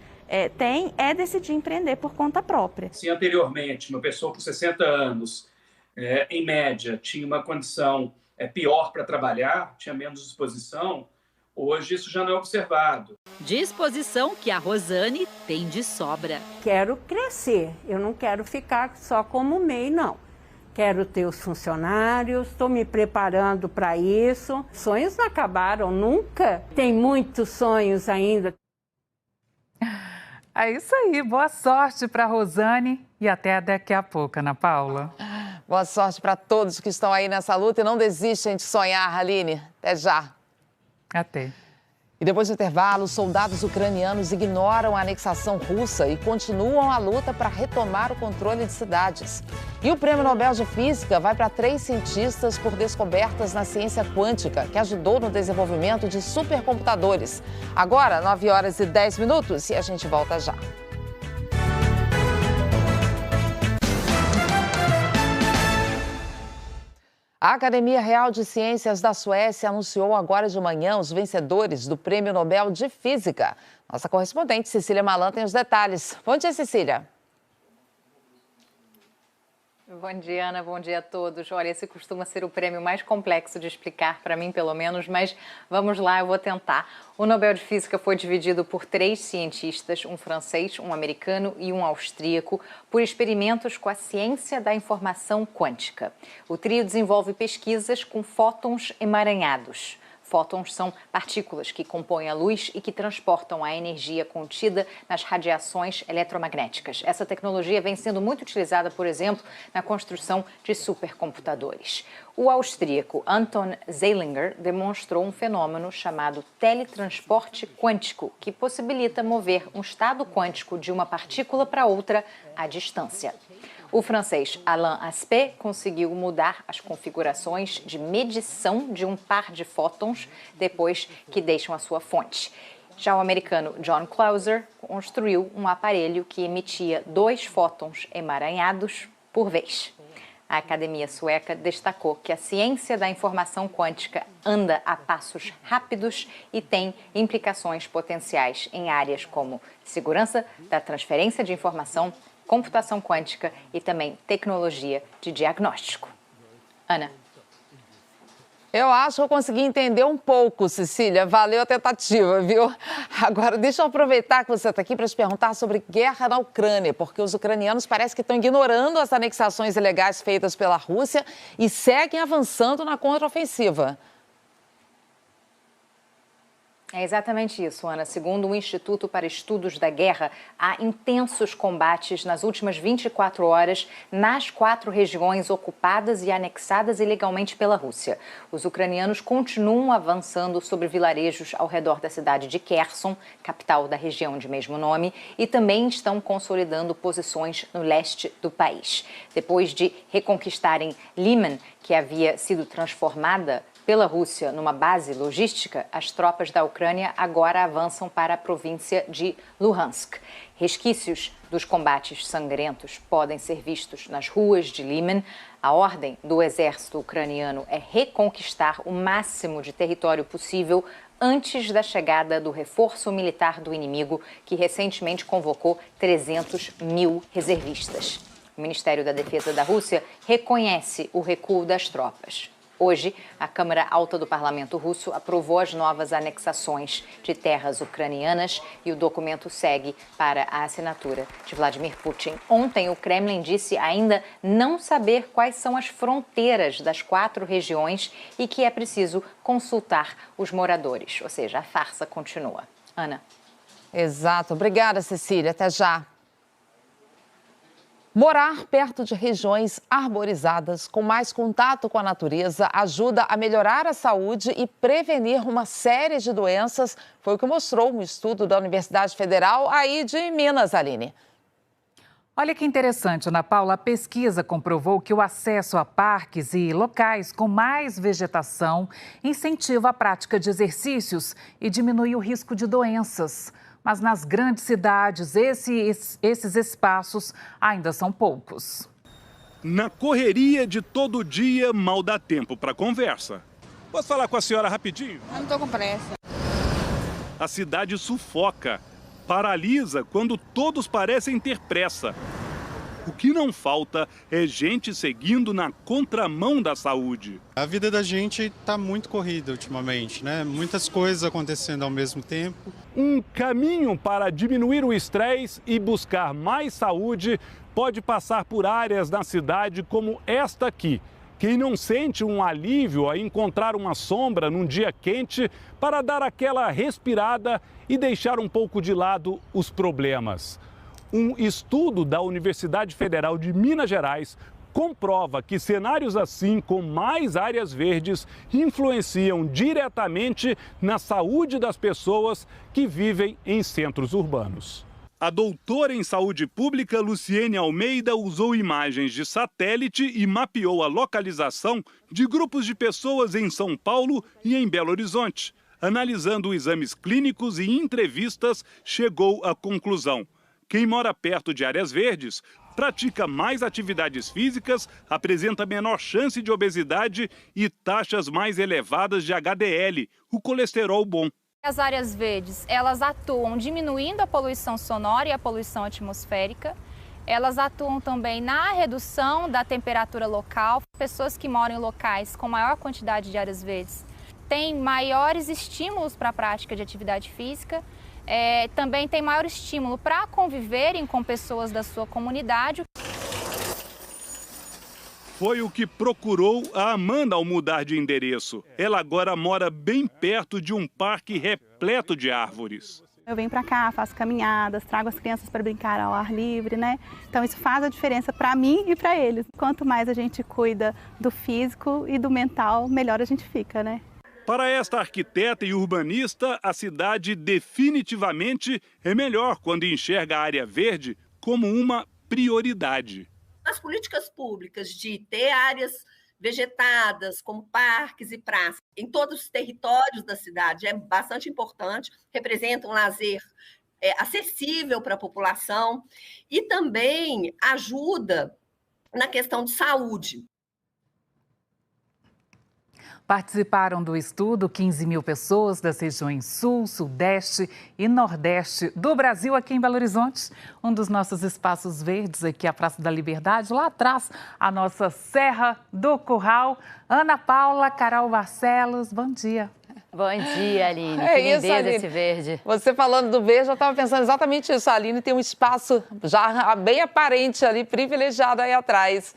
têm é decidir empreender por conta própria. Se anteriormente uma pessoa com 60 anos, em média, tinha uma condição pior para trabalhar, tinha menos disposição, hoje isso já não é observado. Disposição que a Rosane tem de sobra. Quero crescer, eu não quero ficar só como MEI, não. Quero ter os funcionários, estou me preparando para isso. Sonhos não acabaram nunca, tem muitos sonhos ainda. É isso aí, boa sorte para a Rosane e até daqui a pouco, Ana Paula. Boa sorte para todos que estão aí nessa luta e não desistem de sonhar, Aline. Até já. Até. E depois do intervalo, os soldados ucranianos ignoram a anexação russa e continuam a luta para retomar o controle de cidades. E o Prêmio Nobel de Física vai para 3 cientistas por descobertas na ciência quântica, que ajudou no desenvolvimento de supercomputadores. Agora, 9h10 e a gente volta já. A Academia Real de Ciências da Suécia anunciou agora de manhã os vencedores do Prêmio Nobel de Física. Nossa correspondente Cecília Malan tem os detalhes. Bom dia, Cecília. Bom dia, Ana. Bom dia a todos. Olha, esse costuma ser o prêmio mais complexo de explicar, para mim pelo menos, mas vamos lá, eu vou tentar. O Nobel de Física foi dividido por 3 cientistas, um francês, um americano e um austríaco, por experimentos com a ciência da informação quântica. O trio desenvolve pesquisas com fótons emaranhados. Fótons são partículas que compõem a luz e que transportam a energia contida nas radiações eletromagnéticas. Essa tecnologia vem sendo muito utilizada, por exemplo, na construção de supercomputadores. O austríaco Anton Zeilinger demonstrou um fenômeno chamado teletransporte quântico, que possibilita mover um estado quântico de uma partícula para outra à distância. O francês Alain Aspect conseguiu mudar as configurações de medição de um par de fótons depois que deixam a sua fonte. Já o americano John Clauser construiu um aparelho que emitia 2 fótons emaranhados por vez. A Academia Sueca destacou que a ciência da informação quântica anda a passos rápidos e tem implicações potenciais em áreas como segurança da transferência de informação, computação quântica e também tecnologia de diagnóstico. Ana. Eu acho que eu consegui entender um pouco, Cecília. Valeu a tentativa, viu? Agora, deixa eu aproveitar que você está aqui para te perguntar sobre guerra na Ucrânia, porque os ucranianos parecem que estão ignorando as anexações ilegais feitas pela Rússia e seguem avançando na contraofensiva. É exatamente isso, Ana. Segundo o Instituto para Estudos da Guerra, há intensos combates nas últimas 24 horas nas 4 regiões ocupadas e anexadas ilegalmente pela Rússia. Os ucranianos continuam avançando sobre vilarejos ao redor da cidade de Kherson, capital da região de mesmo nome, e também estão consolidando posições no leste do país. Depois de reconquistarem Liman, que havia sido transformada pela Rússia numa base logística, as tropas da Ucrânia agora avançam para a província de Luhansk. Resquícios dos combates sangrentos podem ser vistos nas ruas de Liman. A ordem do exército ucraniano é reconquistar o máximo de território possível antes da chegada do reforço militar do inimigo, que recentemente convocou 300 mil reservistas. O Ministério da Defesa da Rússia reconhece o recuo das tropas. Hoje, a Câmara Alta do Parlamento Russo aprovou as novas anexações de terras ucranianas e o documento segue para a assinatura de Vladimir Putin. Ontem, o Kremlin disse ainda não saber quais são as fronteiras das 4 regiões e que é preciso consultar os moradores, ou seja, a farsa continua. Ana. Exato. Obrigada, Cecília. Até já. Morar perto de regiões arborizadas, com mais contato com a natureza, ajuda a melhorar a saúde e prevenir uma série de doenças. Foi o que mostrou um estudo da Universidade Federal aí de Minas, Aline. Olha que interessante, Ana Paula, a pesquisa comprovou que o acesso a parques e locais com mais vegetação incentiva a prática de exercícios e diminui o risco de doenças. Mas nas grandes cidades, esses espaços ainda são poucos. Na correria de todo dia, mal dá tempo para conversa. Posso falar com a senhora rapidinho? Eu não estou com pressa. A cidade sufoca, paralisa quando todos parecem ter pressa. O que não falta é gente seguindo na contramão da saúde. A vida da gente está muito corrida ultimamente, né? Muitas coisas acontecendo ao mesmo tempo. Um caminho para diminuir o estresse e buscar mais saúde pode passar por áreas na cidade como esta aqui. Quem não sente um alívio a encontrar uma sombra num dia quente para dar aquela respirada e deixar um pouco de lado os problemas. Um estudo da Universidade Federal de Minas Gerais comprova que cenários assim, com mais áreas verdes, influenciam diretamente na saúde das pessoas que vivem em centros urbanos. A doutora em saúde pública Luciene Almeida usou imagens de satélite e mapeou a localização de grupos de pessoas em São Paulo e em Belo Horizonte. Analisando exames clínicos e entrevistas, chegou à conclusão: quem mora perto de áreas verdes pratica mais atividades físicas, apresenta menor chance de obesidade e taxas mais elevadas de HDL, o colesterol bom. As áreas verdes, elas atuam diminuindo a poluição sonora e a poluição atmosférica. Elas atuam também na redução da temperatura local. Pessoas que moram em locais com maior quantidade de áreas verdes têm maiores estímulos para a prática de atividade física. Também tem maior estímulo para conviverem com pessoas da sua comunidade. Foi o que procurou a Amanda ao mudar de endereço. Ela agora mora bem perto de um parque repleto de árvores. Eu venho para cá, faço caminhadas, trago as crianças para brincar ao ar livre, né? Então isso faz a diferença para mim e para eles. Quanto mais a gente cuida do físico e do mental, melhor a gente fica, né? Para esta arquiteta e urbanista, a cidade definitivamente é melhor quando enxerga a área verde como uma prioridade. As políticas públicas de ter áreas vegetadas, como parques e praças, em todos os territórios da cidade, é bastante importante, representa um lazer acessível para a população e também ajuda na questão de saúde. Participaram do estudo 15 mil pessoas das regiões Sul, Sudeste e Nordeste do Brasil, aqui em Belo Horizonte. Um dos nossos espaços verdes aqui, a Praça da Liberdade. Lá atrás, a nossa Serra do Curral. Ana Paula, Carol Barcelos, bom dia. Bom dia, Aline. Que lindeza Aline. Esse verde. Você falando do verde, eu estava pensando exatamente isso. A Aline tem um espaço já bem aparente ali, privilegiado aí atrás.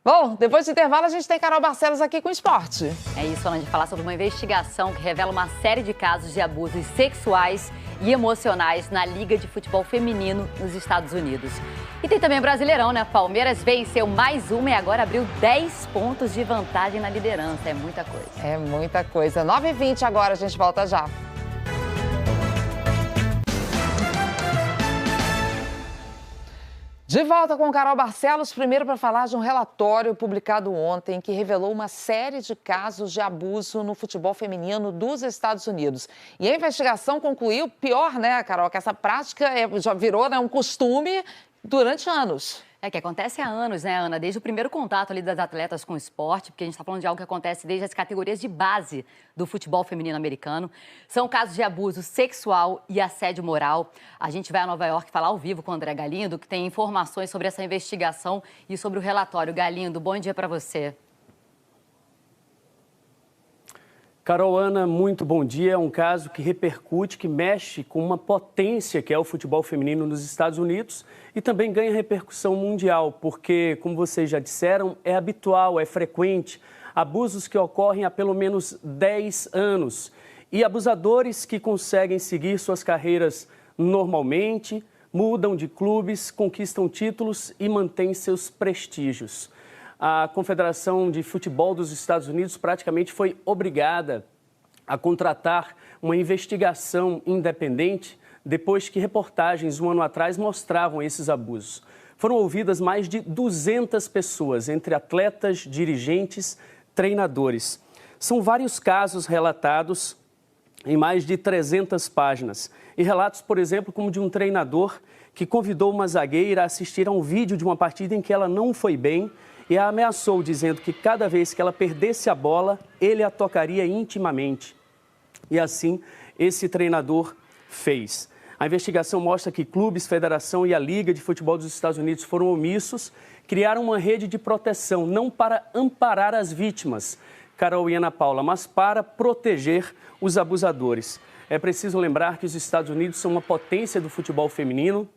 Bom, depois do intervalo a gente tem Carol Barcelos aqui com o esporte. É isso, falando de falar sobre uma investigação que revela uma série de casos de abusos sexuais e emocionais na Liga de Futebol Feminino nos Estados Unidos. E tem também o Brasileirão, né? Palmeiras venceu mais uma e agora abriu 10 pontos de vantagem na liderança. É muita coisa. É muita coisa. 9h20 agora, a gente volta já. De volta com Carol Barcelos, primeiro para falar de um relatório publicado ontem que revelou uma série de casos de abuso no futebol feminino dos Estados Unidos. E a investigação concluiu, pior, né, Carol, que essa prática já virou, né, um costume durante anos. É que acontece há anos, né, Ana? Desde o primeiro contato ali das atletas com o esporte, porque a gente está falando de algo que acontece desde as categorias de base do futebol feminino americano. São casos de abuso sexual e assédio moral. A gente vai a Nova York falar ao vivo com o André Galindo, que tem informações sobre essa investigação e sobre o relatório. Galindo, bom dia para você. Carol, Ana, muito bom dia. É um caso que repercute, que mexe com uma potência que é o futebol feminino nos Estados Unidos e também ganha repercussão mundial, porque, como vocês já disseram, é habitual, é frequente, abusos que ocorrem há pelo menos 10 anos e abusadores que conseguem seguir suas carreiras normalmente, mudam de clubes, conquistam títulos e mantêm seus prestígios. A Confederação de Futebol dos Estados Unidos praticamente foi obrigada a contratar uma investigação independente depois que reportagens um ano atrás mostravam esses abusos. Foram ouvidas mais de 200 pessoas, entre atletas, dirigentes, treinadores. São vários casos relatados em mais de 300 páginas. E relatos, por exemplo, como de um treinador que convidou uma zagueira a assistir a um vídeo de uma partida em que ela não foi bem e a ameaçou, dizendo que cada vez que ela perdesse a bola, ele a tocaria intimamente. E assim, esse treinador fez. A investigação mostra que clubes, federação e a Liga de Futebol dos Estados Unidos foram omissos, criaram uma rede de proteção, não para amparar as vítimas, Carol e Ana Paula, mas para proteger os abusadores. É preciso lembrar que os Estados Unidos são uma potência do futebol feminino,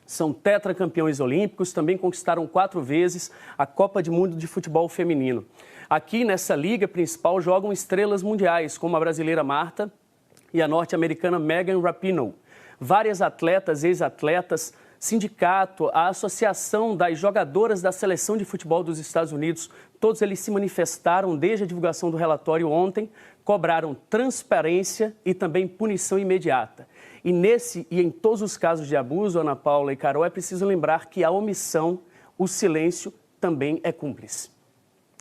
são tetracampeões olímpicos, também conquistaram 4 vezes a Copa do Mundo de Futebol Feminino. Aqui nessa liga principal jogam estrelas mundiais, como a brasileira Marta e a norte-americana Megan Rapinoe. Várias atletas, ex-atletas, sindicato, a Associação das Jogadoras da Seleção de Futebol dos Estados Unidos, todos eles se manifestaram desde a divulgação do relatório ontem, cobraram transparência e também punição imediata. E nesse e em todos os casos de abuso, Ana Paula e Carol, é preciso lembrar que a omissão, o silêncio, também é cúmplice.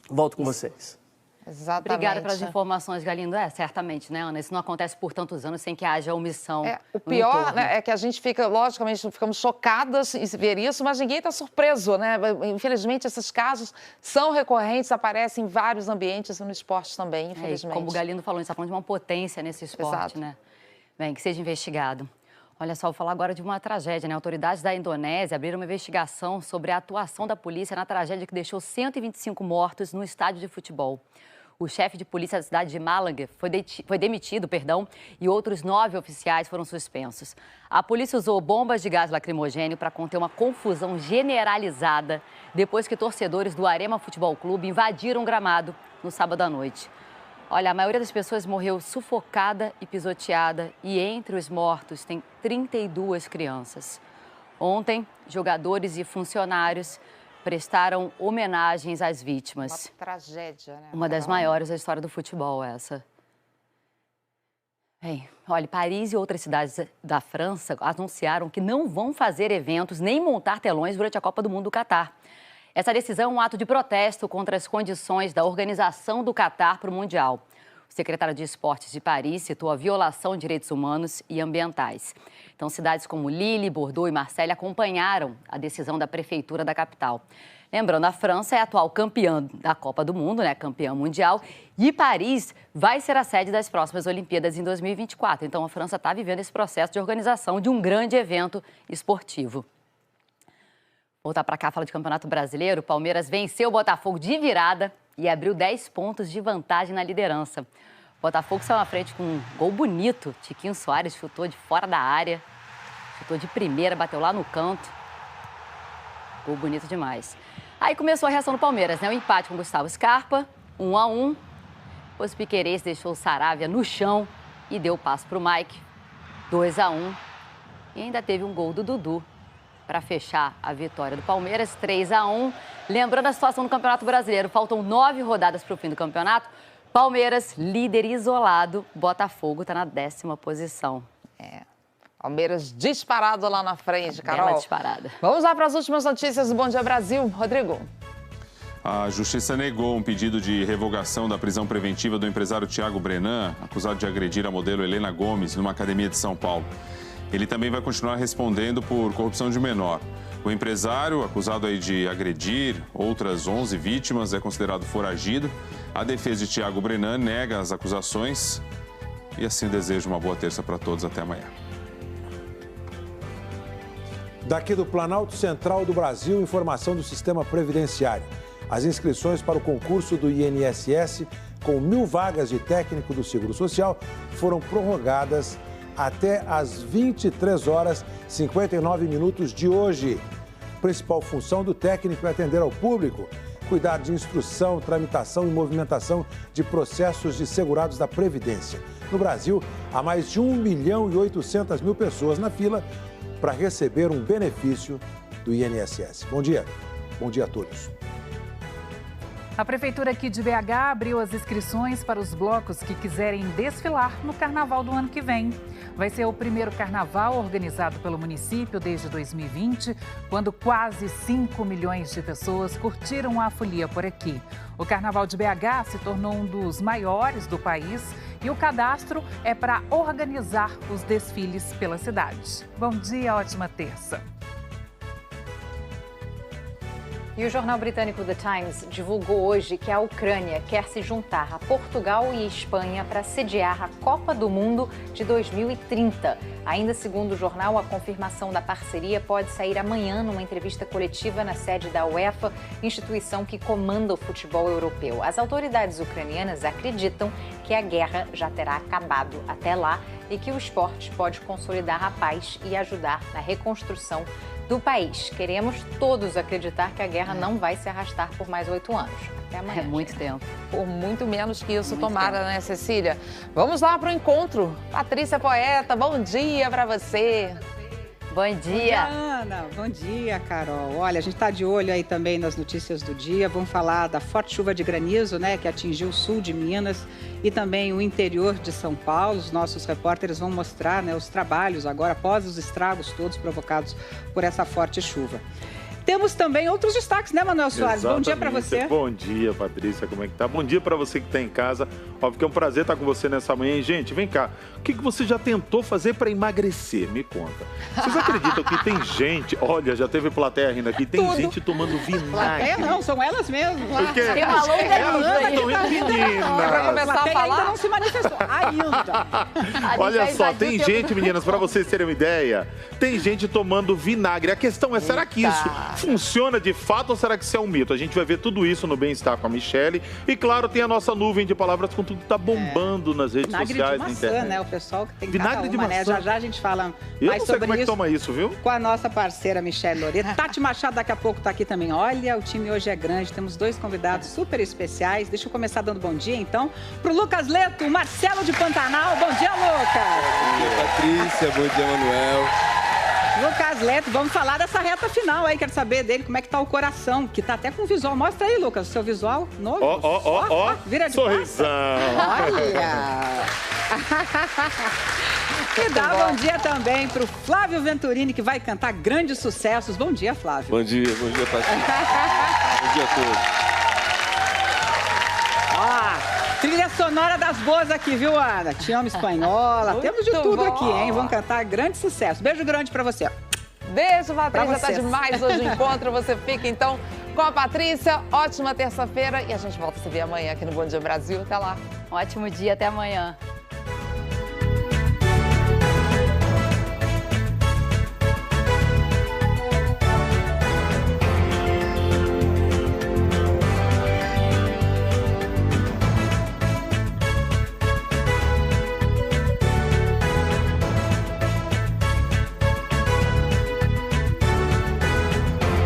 Volto com vocês. Exatamente. Obrigada pelas informações, Galindo. Certamente, né, Ana? Isso não acontece por tantos anos sem que haja omissão. O pior, né, é que a gente fica, logicamente, ficamos chocadas em ver isso, mas ninguém está surpreso, né? Infelizmente, esses casos são recorrentes, aparecem em vários ambientes e no esporte também, infelizmente. Como o Galindo falou, a gente está falando de uma potência nesse esporte, Exato. né? Bem, que seja investigado. Olha só, vou falar agora de uma tragédia, né? Autoridades da Indonésia abriram uma investigação sobre a atuação da polícia na tragédia que deixou 125 mortos no estádio de futebol. O chefe de polícia da cidade de Malang foi demitido, e outros 9 oficiais foram suspensos. A polícia usou bombas de gás lacrimogêneo para conter uma confusão generalizada depois que torcedores do Arema Futebol Clube invadiram o gramado no sábado à noite. Olha, a maioria das pessoas morreu sufocada e pisoteada e entre os mortos tem 32 crianças. Ontem, jogadores e funcionários prestaram homenagens às vítimas. Uma tragédia, né? Uma das maiores da história do futebol, essa. Bem, olha, Paris e outras cidades da França anunciaram que não vão fazer eventos nem montar telões durante a Copa do Mundo do Catar. Essa decisão é um ato de protesto contra as condições da organização do Catar para o Mundial. O secretário de Esportes de Paris citou a violação de direitos humanos e ambientais. Então, cidades como Lille, Bordeaux e Marseille acompanharam a decisão da prefeitura da capital. Lembrando, a França é a atual campeã da Copa do Mundo, né? Campeã mundial. E Paris vai ser a sede das próximas Olimpíadas em 2024. Então, a França está vivendo esse processo de organização de um grande evento esportivo. Voltar para cá, fala de Campeonato Brasileiro. O Palmeiras venceu o Botafogo de virada e abriu 10 pontos de vantagem na liderança. O Botafogo saiu à frente com um gol bonito. Tiquinho Soares chutou de fora da área, chutou de primeira, bateu lá no canto. Gol bonito demais. Aí começou a reação do Palmeiras, né? O empate com o Gustavo Scarpa, 1-1. Depois o Piquerez deixou o Saravia no chão e deu o passo para o Mike, 2-1. E ainda teve um gol do Dudu para fechar a vitória do Palmeiras, 3-1. Lembrando a situação do Campeonato Brasileiro, faltam 9 rodadas para o fim do campeonato. Palmeiras, líder isolado, Botafogo está na 10ª posição. Palmeiras disparado lá na frente, Carol. Bela disparada. Vamos lá para as últimas notícias do Bom Dia Brasil. Rodrigo. A Justiça negou um pedido de revogação da prisão preventiva do empresário Thiago Brenan, acusado de agredir a modelo Helena Gomes numa academia de São Paulo. Ele também vai continuar respondendo por corrupção de menor. O empresário, acusado aí de agredir outras 11 vítimas, é considerado foragido. A defesa de Thiago Brenan nega as acusações. E assim desejo uma boa terça para todos. Até amanhã. Daqui do Planalto Central do Brasil, informação do Sistema Previdenciário. As inscrições para o concurso do INSS, com 1.000 vagas de técnico do Seguro Social, foram prorrogadas até às 23h59 de hoje. A principal função do técnico é atender ao público, cuidar de instrução, tramitação e movimentação de processos de segurados da Previdência. No Brasil, há mais de 1.800.000 pessoas na fila para receber um benefício do INSS. Bom dia. Bom dia a todos. A Prefeitura aqui de BH abriu as inscrições para os blocos que quiserem desfilar no Carnaval do ano que vem. Vai ser o primeiro carnaval organizado pelo município desde 2020, quando quase 5 milhões de pessoas curtiram a folia por aqui. O Carnaval de BH se tornou um dos maiores do país e o cadastro é para organizar os desfiles pela cidade. Bom dia, ótima terça. E o jornal britânico The Times divulgou hoje que a Ucrânia quer se juntar a Portugal e Espanha para sediar a Copa do Mundo de 2030. Ainda segundo o jornal, a confirmação da parceria pode sair amanhã numa entrevista coletiva na sede da UEFA, instituição que comanda o futebol europeu. As autoridades ucranianas acreditam que a guerra já terá acabado até lá e que o esporte pode consolidar a paz e ajudar na reconstrução do país. Queremos todos acreditar que a guerra não vai se arrastar por mais 8 anos. Até amanhã. É muito tempo. Por muito menos que isso, tomara, né, Cecília? Vamos lá para o encontro. Patrícia Poeta, bom dia para você. Bom dia. Bom dia, Ana. Bom dia, Carol. Olha, a gente está de olho aí também nas notícias do dia. Vamos falar da forte chuva de granizo, né, que atingiu o sul de Minas e também o interior de São Paulo. Os nossos repórteres vão mostrar, né, os trabalhos agora após os estragos todos provocados por essa forte chuva. Temos também outros destaques, né, Manuel Soares? Exatamente. Bom dia para você. Bom dia, Patrícia, como é que tá? Bom dia para você que está em casa. Óbvio que é um prazer estar com você nessa manhã. E, gente, vem cá, o que você já tentou fazer para emagrecer? Me conta. Vocês acreditam que tem gente, olha, já teve plateia rindo aqui, tem gente tomando vinagre. Plateia não, são elas mesmas. Porque Tem uma longa meninas. Para começar a falar, ainda não se manifestou. Ainda. Olha só, tem gente, meninas, para vocês terem uma ideia, tem gente tomando vinagre. A questão é, será que isso funciona de fato ou será que isso é um mito? A gente vai ver tudo isso no Bem-Estar com a Michele. E, claro, tem a nossa nuvem de palavras com tudo que tá bombando nas redes sociais, na internet. Né? O pessoal que tem vinagre de maçã, né? Já a gente fala eu mais não sei sobre como é que isso toma isso, viu? Com a nossa parceira Michele Loreto. Tati Machado daqui a pouco tá aqui também. Olha, o time hoje é grande. Temos 2 convidados super especiais. Deixa eu começar dando bom dia, então, pro Lucas Leto, Marcelo de Pantanal. Bom dia, Lucas! Bom dia, Patrícia. Bom dia, Manuel. Lucas Leto, vamos falar dessa reta final aí, quero saber dele, como é que tá o coração, que tá até com visual. Mostra aí, Lucas, o seu visual novo. Ó, vira de sorrisão. Olha! E dá bom dia também pro Flávio Venturini, que vai cantar grandes sucessos. Bom dia, Flávio. Bom dia, Patrícia. Bom dia a todos. Trilha sonora das boas aqui, viu, Ana? Te amo espanhola. Temos de tudo aqui, hein? Vão cantar grande sucesso. Beijo grande pra você. Beijo, Patrícia. Tá demais hoje o encontro. Você fica, então, com a Patrícia. Ótima terça-feira. E a gente volta a se ver amanhã aqui no Bom Dia Brasil. Até lá. Ótimo dia, até amanhã.